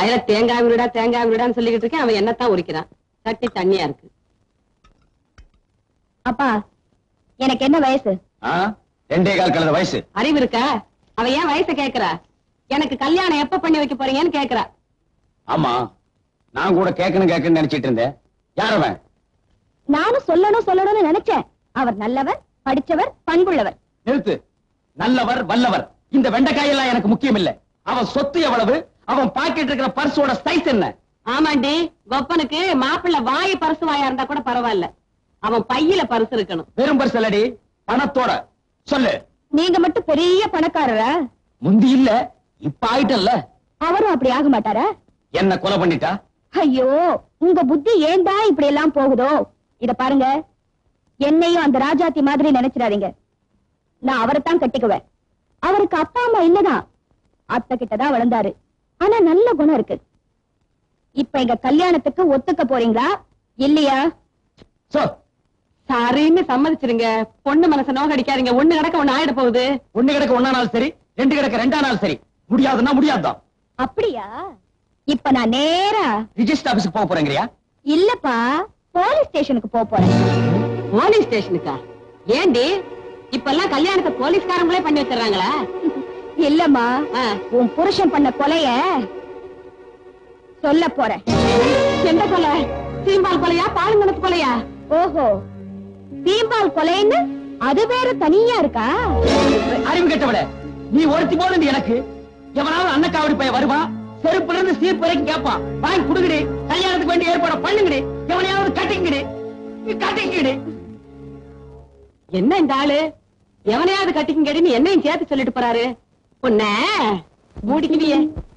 கையில தேங்காய் விடான்னு சொல்லிக்கிட்டு இருக்கேன். அவன் என்னத்தான் உரிக்கிறான். சட்டி தண்ணியா இருக்கு. அப்பா, எனக்கு என்ன வயசு? 2.25 கலந்த வயசு. அறிவு இருக்கா? அவ ஏன் வயசை கேக்குறா? எனக்கு கல்யாணம் எப்ப பண்ணி வைக்க போறீங்கன்னு கேக்குறா. ஆமா, நான் கூட கேட்கணும்னு நினைச்சிட்டு இருந்தேன். யாரவன்? நானும் சொல்லணும்னு நினைச்சேன். அவர் நல்லவர், படிச்சவர், பண்புள்ளவர். நிறுத்து. நல்லவர், வல்லவர், இந்த வெண்டைக்காயெல்லாம் எனக்கு முக்கியம் இல்ல. அவன் சொத்து எவ்வளவு, அவன் பாக்கெட் இருக்கிற பர்ஸோட சைஸ் என்ன? ஆமாண்டி, கொப்பனுக்கு மாப்பிள்ள வாய் பரிசு வாயா இருந்தா கூட பரவாயில்ல, அவன் பையில பரிசு இருக்கணும். வெறும் பரிசு இல்லடி, பணத்தோட. சொல்லு. நீங்க மட்டும் பெரிய பணக்காரரா? முந்தி இல்ல, இப்ப ஆயிட்டல்ல. அவரும் அப்படி ஆக மாட்டாரா? என்ன கொலை பண்ணிட்டா? ஐயோ, உங்க புத்தி ஏண்டா இப்படி எல்லாம் போகுதோ? இத பாருங்க, என்னையும் அந்த ராஜாத்தி மாதிரி நினைச்சிடாதீங்க. நான் அவரைத்தான் கட்டிக்குவேன். அவருக்கு அப்பா அம்மா இல்லதான், அத்தை கிட்டதான் வளர்ந்தாரு. ஆனா நல்ல குணம் இருக்கு. இப்ப எங்க கல்யாணத்துக்கு ஒத்துக்க போறீங்களா இல்லையா? சரின்னு சம்மதிச்சிருங்க. பொண்ணு மனச நோகடிக்காதீங்க. ஒண்ணு கிடக்க ஒண்ணு ஆயிட போகுது. ஒண்ணு கிடக்க ஒன்னா நாள் சரி, 2 கிடக்க 2 நாள் சரி. முடியாதுன்னா முடியாதுதான். அப்படியா? இப்ப நான் நேரா ரிஜிஸ்டர் ஆபீஸ்க்கு போக போறேங்கறியா? இல்லப்பா, போலீஸ் ஸ்டேஷனுக்கு போறேன். போலீஸ் ஸ்டேஷனுக்கா? ஏண்டி, இப்பெல்லாம் கல்யாணத்தை போலீஸ்காரங்களே பண்ணி வச்சிடறாங்களா? இல்லம்மா, உன் புருஷன் பண்ண கொலைய சொல்ல போறேன். எந்த கொலை? சீம்பால் கொலையா, பாலுங்கணத்து கொலையா? ஓஹோ, சீம்பால் கொலைன்னு அது வேற தனியா இருக்கா? அறிவு கெட்டவள, நீ ஒருத்தி போது எனக்கு. எவனாவது அன்னக்காவடி பைய வருவான், செருப்புல இருந்து சீப்பு வரைக்கும் கேட்பான். வாங்கி குடுங்கடி, கல்யாணத்துக்கு வேண்டிய ஏற்பாடு பண்ணுங்கடி. எவனையாவது கட்டிங்கடி. என்ன இந்த ஆளு எவனையாவது கட்டிங்கடின்னு என்னையும் சேர்த்து சொல்லிட்டு போறாரு. உன்ன மூடிக்குவியே.